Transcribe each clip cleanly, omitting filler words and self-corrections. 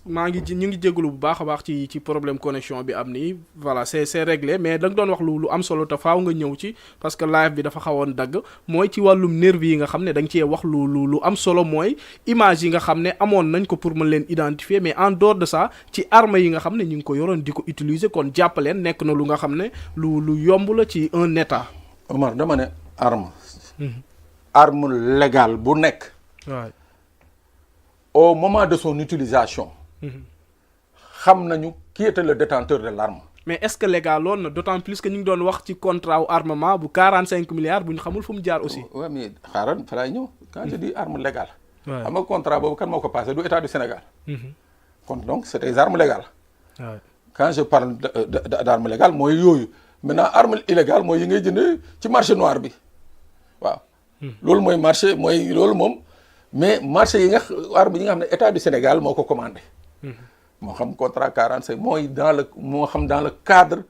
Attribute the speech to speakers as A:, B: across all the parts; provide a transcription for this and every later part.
A: maa ngi ñu ngi jégalu bu baax a baax ci problème connexion bi am nii voilà c'est réglé mais da nga doon wax lu am solo te faaw nga ñëw ci parce que live bi dafa xawoon dagg mooy ci wàllum nervi yi nga xam ne da nga cee wax lu am solo mooy image yi nga xam ne amoon nañ ko pour mën leen identifier mais en dehors de ça ci arme yi nga xam ne ñu ngi ko yoroon di ko utiliser kon jàppaleen nekk na lu nga xam ne lu yomb la ci un état.
B: Omar dama ne arme. Arme légale bu nekk.
A: waaw.
B: Au moment de son utilisation. xam nañu qui était le détenteur de l'arme.
A: mais est-ce que légal loon na d'autant plus que ñu ngi doon wax ci contrat wu armement bu 45 milliards bu ñu xamul fu mu jaar aussi.
B: oui mais xaaral fa laay ñëw. quand je dis arme légale.
A: waaw
B: xam nga contrat boobu kan moo ko passé du état du Sénégal. kon donc c'est des armes légales.
A: waaw.
B: quand je parle d'arme légale mooy yooyu maintenant arme illégale mooy yi ngay jënd ci marché noir bi waaw. loolu mooy marché mooy loolu moom. mais marché yi nga arme yi nga xam ne état du Sénégal moo ko commandé. moo xam contrat 45 mooy moo xam dans le cadre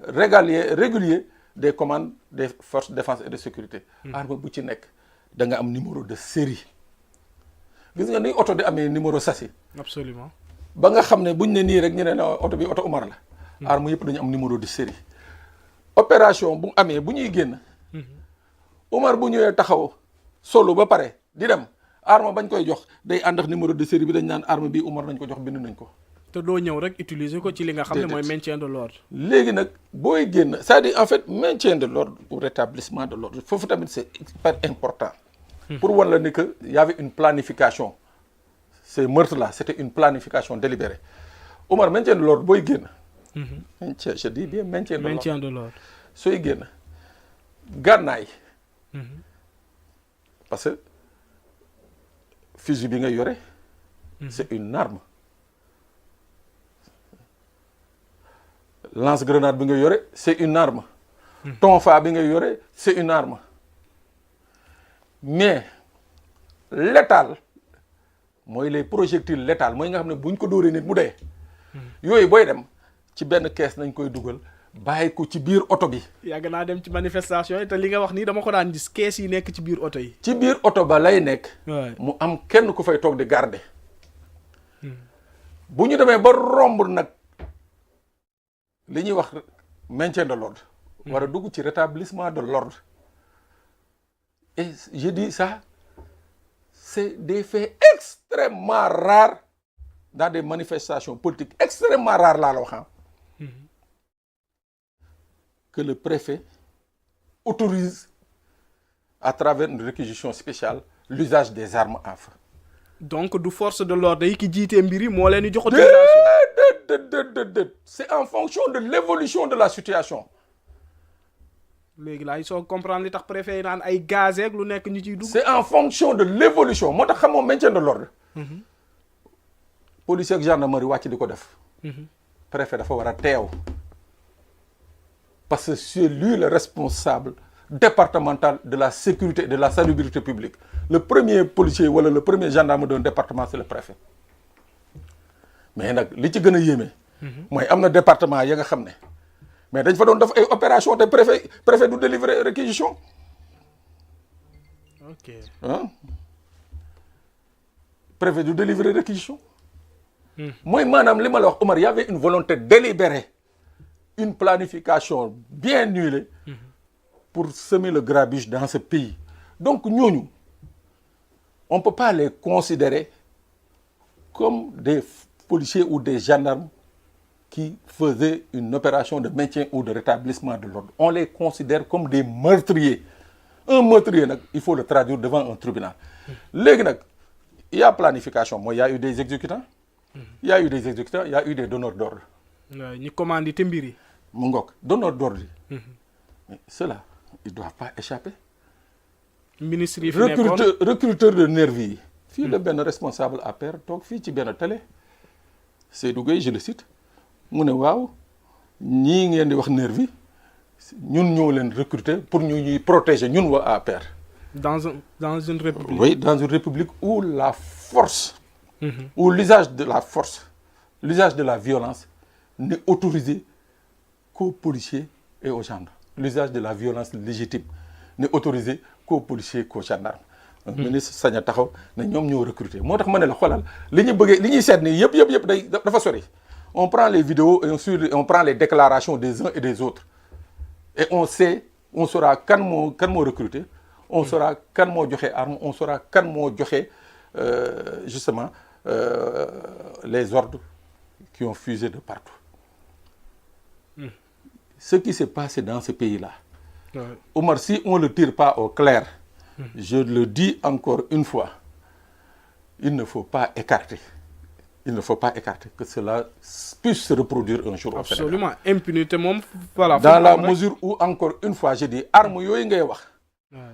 B: régulier des commandes des forces de défense et de sécurité. arme bu ci nekk da nga am numéro de série. gis nga ni oto di amee numéro châssis.
A: absolument.
B: ba nga xam ne buñ ne nii rek ñu ne oto bi oto Omar la. arme yëpp dañu am numéro de série. opération bu amee bu ñuy génn. Omar bu ñëwee taxaw solo ba pare di dem. arme bañ koy jox day ànd ak numéro de série bi dañ naan arme bi Umar nañ ko jox bind nañ ko.
A: te doo ñëw rek utiliser ko ci li nga xam ne mooy maintien de l'ordre.
B: léegi nag booy génn c'est-à-dire en fait maintien de l'ordre ou rétablissement de l'ordre foofu tamit c'est hyper important. pour wan la ni que y avait une planification. ces meurtres là c'était une planification délibérée. Umar maintien de l'ordre booy génn. maintien je dis bien maintien de l'ordre sooy génn gànnaay. parce que fusil bi nga yore. c'est une arme. lance-grenade bi nga yore c'est une arme. tonfa bi nga yore c'est une arme. mais létal mooy les projectiles létals mooy nga xam ne buñ ko dóoree nit mu dee. yooyu booy dem ci benn kees nañ koy dugal bàyyi ko ci biir oto bi.
A: yàgg naa dem ci manifestation yi te li nga wax nii dama ko daan gis kees yi nekk ci biir oto yi.
B: ci biir oto ba lay nekk. mu am kenn ku fay toog di garder. bu ñu demee ba romb nag li ñuy wax maintien de l'ordre. war a dugg ci rétablissement de l'ordre. et je dis ça c'est des faits extrêmement rares dans des manifestations politiques extrêmement rares laa la wax que le préfet autorise à travers une réquisition spéciale l'usage des armes à feu.
A: donc du force de l'ordre yi ki jiitee mbir yi moo leen di jox autorisation.
B: c'est en fonction de l'évolution de la situation.
A: léegi laay soo comprendre li tax préfet yi naan ay gaz ak lu nekk ñu ciy dugg.
B: c'est en fonction de l'évolution moo tax xamoo maintien de l'ordre. policier ak gendarmerie wàcc di ko def. préfet dafa war a teew. parce que c'est lui le responsable départemental de la sécurité et de la salubrité publique. Le premier policier wala le premier gendarme d'un département c'est le préfet. mais nag li ci gën a yéeme. mooy am na département ya nga xam ne. mais dañ fa doon def ay opération te préfet du délivrer réquisition.
A: ok
B: préfet du délivrer réquisition. mooy maanaam li ma la wax Omar y avait une volonté délibérée. une planification bien huilée pour semer le grabuge dans ce pays. Donc ñooñu on peut pas les considérer comme des policiers ou des gendarmes qui faisaient une opération de maintien ou de rétablissement de l'ordre. On les considère comme des meurtriers. Un meurtrier nag il faut le traduire devant un tribunal. léegi nag il y a planification mooy il y a eu des exécutants. il y a eu des exécutants il y a eu des donneurs d'ordre.
A: waaw ñu commandité mbir yi.
B: mu ngoog donneur d'ordre yi. mais ceux-là ils doivent pas échapper.
A: ministre yi fi nekkoon
B: recruteur de nervis yi. fii la benn responsable APR toog fii ci benn télé. Seydou Gueye je le cite mu ne waaw ñii ngeen di wax nervi ñun ñoo leen recruter pour ñu ñuy protéger ñun waa APR.
A: dans une république.
B: oui dans une république où la force. où l'usage de la force l'usage de la violence n'est autorisé qu'aux policiers et aux gendarmes. L'usage de la violence légitime n'est autorisé qu'aux policiers et qu'aux gendarmes. un ministre sañ a taxaw ne ñoom ñoo recruter moo tax ma ne la xoolal li ñu bëggee li ñuy seet nii yëpp day dafa sori on prend les vidéos et on prend les déclarations des uns et des autres et on saura kan moo recruter on saura kan moo joxe arme on saura kan moo joxe justement les ordres qui ont fusé de partout ce qui s'est passé dans ce pays-là Omar, si on ne le tire pas au clair je le dis encore une fois il ne faut pas écarter que cela puisse se reproduire un jour au Sénégal.
A: Absolument impunité moom voilà.
B: dans la mesure où encore une fois je dis arme yooyu ngay wax.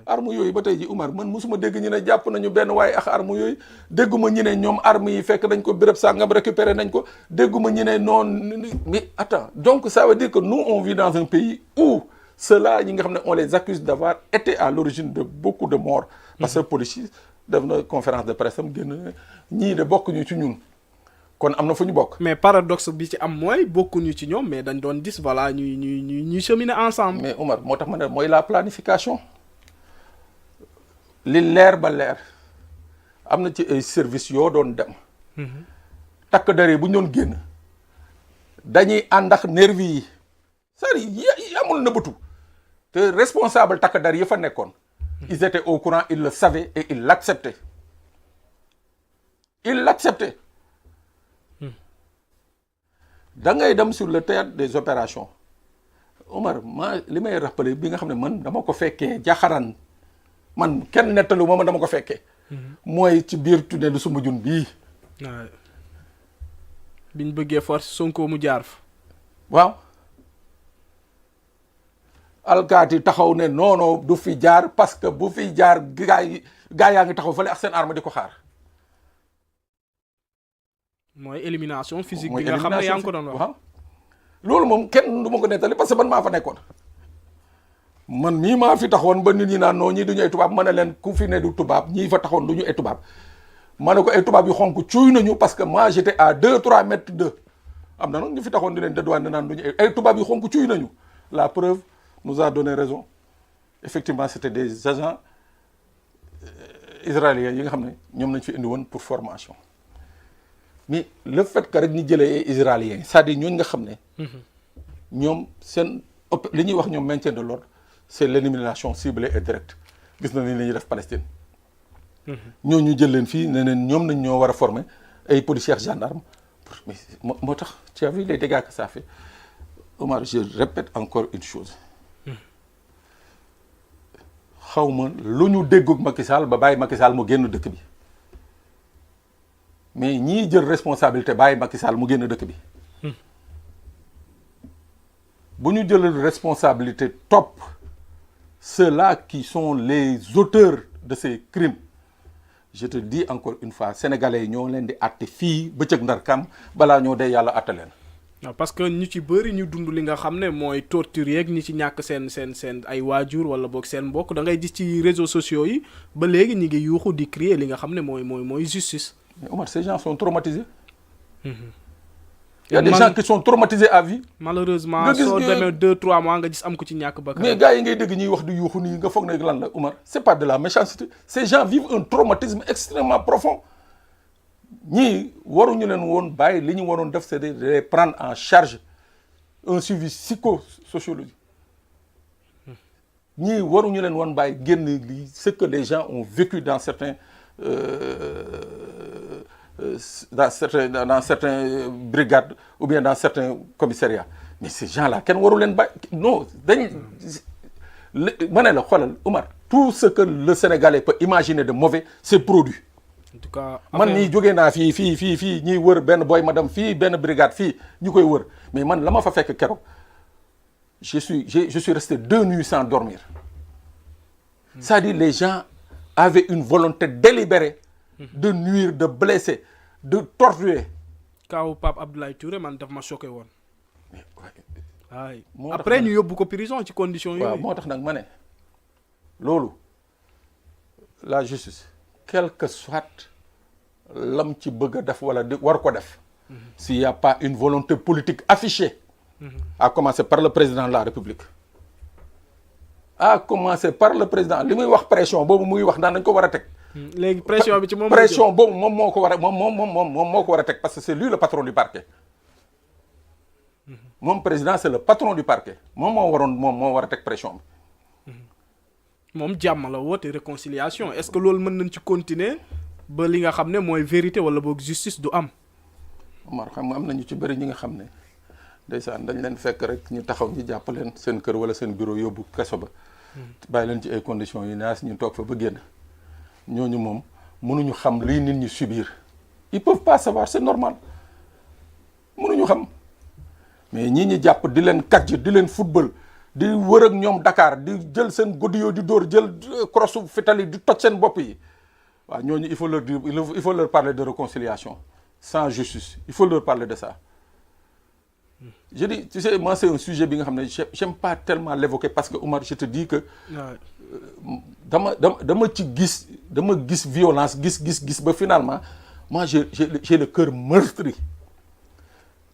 B: arme yooyu ba tey ji Umar man mosuma dégg ñu ne jàpp nañu benn waaye ak arme yooyu dégguma ñu ne ñoom arme yi fekk nañ ko béréb sàngam récupéré nañ ko dégguma ñu ne noonu mais attends donc ça veut dire que nous on vit dans un pays où ceux-là ñi nga xam ne on les accuse d'avoir été à l'origine de beaucoup de morts. parce que police def na conférence de presse am génn ñii de bokkuñu ci ñun. kon am na fu ñu bokk.
A: mais paradoxe bi ci am mooy bokkuñu ci ñoom mais dañ doon gis voilà ñuy cheminer ensemble.
B: mais Omar moo tax ma ne mooy la planification li leer ba leer am na ci ay services yoo doon dem. takk der yi bu ñu doon génn dañuy ànd ak nervi yi c'est-à-dire amul nëbbatu te responsable takk der yi fa nekkoon. ils étaient au courant ils le savaient et ils l'acceptaient. da ngay dem sur le théâtre des opérations Omar li may rappelé bi nga xam ne man dama ko fekkee jaxaran man kenn nettalu ma man dama ko fekkee. mooy ci biir tunnel Soumbédioune bii.
A: waaw biñ bëggee force Sonko mu jaar fa.
B: waaw. alkaati taxaw ne non du fi jaar parce que bu fi jaar gaa yaa ngi taxaw fële ak seen arme di ko xaar.
A: mooy élimination physique bi nga xam ne yaa ngi ko doon wax.
B: loolu moom kenn du ma ko nettali parce que man maa fa nekkoon man mii maa fi taxoon ba nit ñi naan non ñii du ñu ay tubaab ma ne leen ku fi ne du tubaab ñii fa taxoon du ñu ay tubaab ma ne ko ay tubaab yu xonk cuuy nañu parce que moi j'étais à 2-3 mètres de am na nag ñu fi taxoon di leen dédouaner naan du ñu ay tubaab yu xonk cuuy nañu la preuve nous a donné raison effectivement c'était des agents israéliens yi nga xam ne ñoom nañ fi indi woon pour formation. mais le fait que rek ñu jëlee israéliens c'est-à-dire ñooñu nga xam ne. ñoom seen li ñuy wax ñoom maintien de l'ordre c'est l'élimination ciblée et directe gis na ni la ñuy def Palestine. ñooñu jël leen fii ne leen ñoom nañ ñoo war a former ay policiers gendarmes mais moo tax tu as vu les dégâts que ça fait Omar je répète encore une chose. xaw ma lu ñu déggoog Macky Sall ba bàyyi Macky Sall mu génn dëkk bi. mais ñii jël responsabilité bàyyi Macky Sall mu génn dëkk bi bu ñu jëlal responsabilité topp ceux-là qui sont les auteurs de ces crimes je te dis encore une fois sénégalais yi ñoo leen di àtte fii bëccëg ndar kam balaa ñoo dee yàlla àtte leen.
A: waaw parce que ñu ci bëri ñu dund li nga xam ne mooy torture yeeg ñi ci ñàkk seen ay waajur wala boog seen mbokk da ngay gis ci réseaux sociaux yi ba léegi ñi ngi yuuxu di crier li nga xam ne mooy justice.
B: mais Omar ces gens sont traumatisés. Il y a des gens qui sont traumatisés à vie.
A: malheureusement soo demee 2-3 mois nga gis am ko ci ñàkk ba.
B: mais gars yi ngay dégg ñuy wax di yuuxu nii nga foog ne lan la Omar c'est pas de la méchanceté ces gens vivent un traumatisme extrêmement profond ñii waruñu leen woon bàyyi li ñu waroon def c'est de les prendre en charge un suivi psychosociologique ñii waruñu leen woon bàyyi génn li ce que les gens ont vécu dans certains brigades ou bien dans certains commissariats mais ces gens-là kenn waru leen bàyyi non ma ne la xoolal Omar tout ce que le Sénégalais peut imaginer de mauvais c'est produit.
A: en tout cas
B: man ñii jógee naa fii ñuy wër benn boy madame fii benn brigade fii ñu koy wër mais man la ma fa fekk keroog je suis resté 2 nuits sans dormir c'est-à-dire les gens avaient une volonté délibérée de nuire de blesser de torturer.
A: kaaw Pape Abdoulaye Touré man daf ma choqué woon. waay
B: moo
A: après ñu yóbbu ko prison ci conditions yooyu.
B: waaw moo tax nag ma ne loolu la justice quel que soit lam ci bëgg a def wala war ko def. s'il y a pas une volonté politique affichée. à commencer par le président de la République. à commencer par le président li muy wax pression boobu muy wax naan dañ ko war a teg
A: léegi pression bi ci moom.
B: pression boobu moom moo ko war a moom moo ko war a teg parce que c'est lui le patron du parquet. moom président c'est le patron du parquet moom moo war a teg pression bi.
A: moom jàmm la woote réconciliation est-ce que loolu mën nañ ci continuer ba li nga xam ne mooy vérité wala boog justice du am.
B: Omar xam nga am na ñu ci bëri ñi nga xam ne ndeysaan dañ leen fekk rek ñu taxaw ñu jàpp leen seen kër wala seen bureau yóbbu kaso ba. bàyyi leen ci ay conditions yu naas ñu toog fa ba génn ñooñu moom mënuñu xam luy nit ñi subir ils peuvent pas savoir c'est normal mënuñu xam mais ñii ñi jàpp di leen kàjj di leen football di wër ak ñoom Dakar di jël seen godiyoo di dóor jël crossu fitali di toj seen bopp yi waaw ñooñu il faut leur dire il faut leur parler de réconciliation sans justice il faut leur parler de ça. Je dis, tu sais, moi c'est un sujet bi nga xam ne j'aime pas tellement l'évoquer parce que Omar je te dis que dama gis violence gis ba finalement moi j'ai le cœur meurtri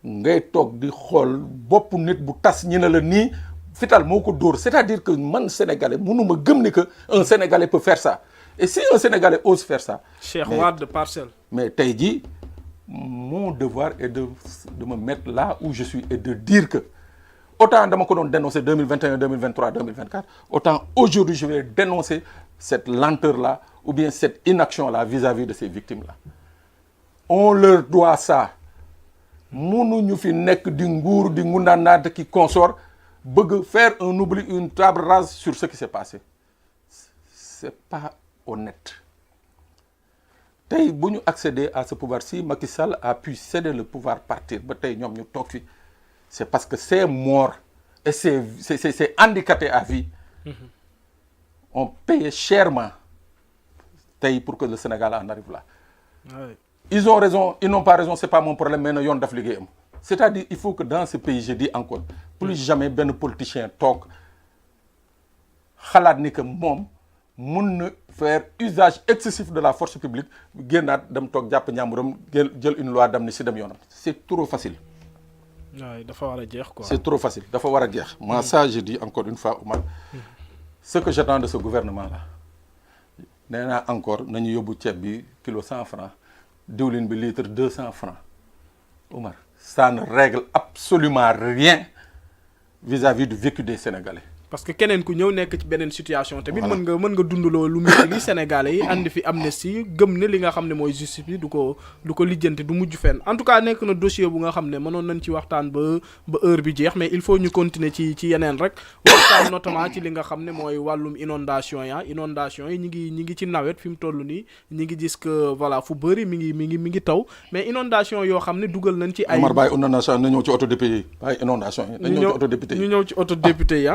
B: ngay toog di xool bopp nit bu tas ñi ne la nii fital moo ko dóor c'est-à-dire que man sénégalais mënuma gëm ni que un sénégalais peut faire ça et si un sénégalais ose faire ça.
A: Cheikh Wade Parcelles.
B: mais tey jii mon devoir est de me mettre là où je suis et de dire que autant dama ko doon dénoncer 2021 2023 2024 autant aujourd'hui je vais dénoncer cette lenteur là ou bien cette inaction là vis-à-vis de ces victimes là on leur doit ça mënuñu fi nekk di nguur di ngundaanaat ki consort bëgg faire un oubli une table rase sur ce qui s'est passé c'est pas honnête. tey bu ñu accéder à ce pouvoir si Macky Sall a pu céder le pouvoir partir ba tey ñoom ñu toog fi c'est parce que ces morts et ces handicapés à vie ont payé chèrement tey pour que le Sénégal en arrive là. Ouais. Ils ont raison ils n'ont pas raison c'est pas mon problème mais na yoon daf liggéeyam c'est-à-dire il faut que dans ce pays je dis encore plus jamais benn politicien toog xalaat ni que moom mun na faire usage excessif de la force publique génnaat dem toog jàpp ñàmburam jël une loi d'amnistie dem yoonam c'est trop facile.
A: waaw dafa war a jeex quoi.
B: c'est trop facile dafa war a jeex. moi ça je dis encore une fois Omar ce que j'attends de ce gouvernement là nee naa encore nañu yóbbu ceeb bi kilo 100 francs diwlin bi litre 200 francs Omar ça ne règle absolument rien vis-à-vis du vécu des Sénégalais.
A: parce que keneen ku ñëw nekk ci beneen situation tamit mën nga dundaloo lu métti li Sénégalais yi andi fi amnistie gëm ne li nga xam ne mooy justice bi du ko lijjanti du mujj fenn en tout cas nekk na dossier bu nga xam ne mënoon nañ ci waxtaan ba heure bi jeex mais il faut ñu continuer ci yeneen rek waxtaan notamment ci li nga xam ne mooy wàllum inondation yi ñi ngi ci nawet fi mu toll nii ñi ngi gis que voilà fu bëri mi ngi taw mais inondation yoo xam ne dugal nañ ci ay.
B: Omar bàyyi inondation na ñëw ci auto député yi bàyyi inondation yi. na ñëw ci auto député yi
A: ñu ñëw ci auto député yi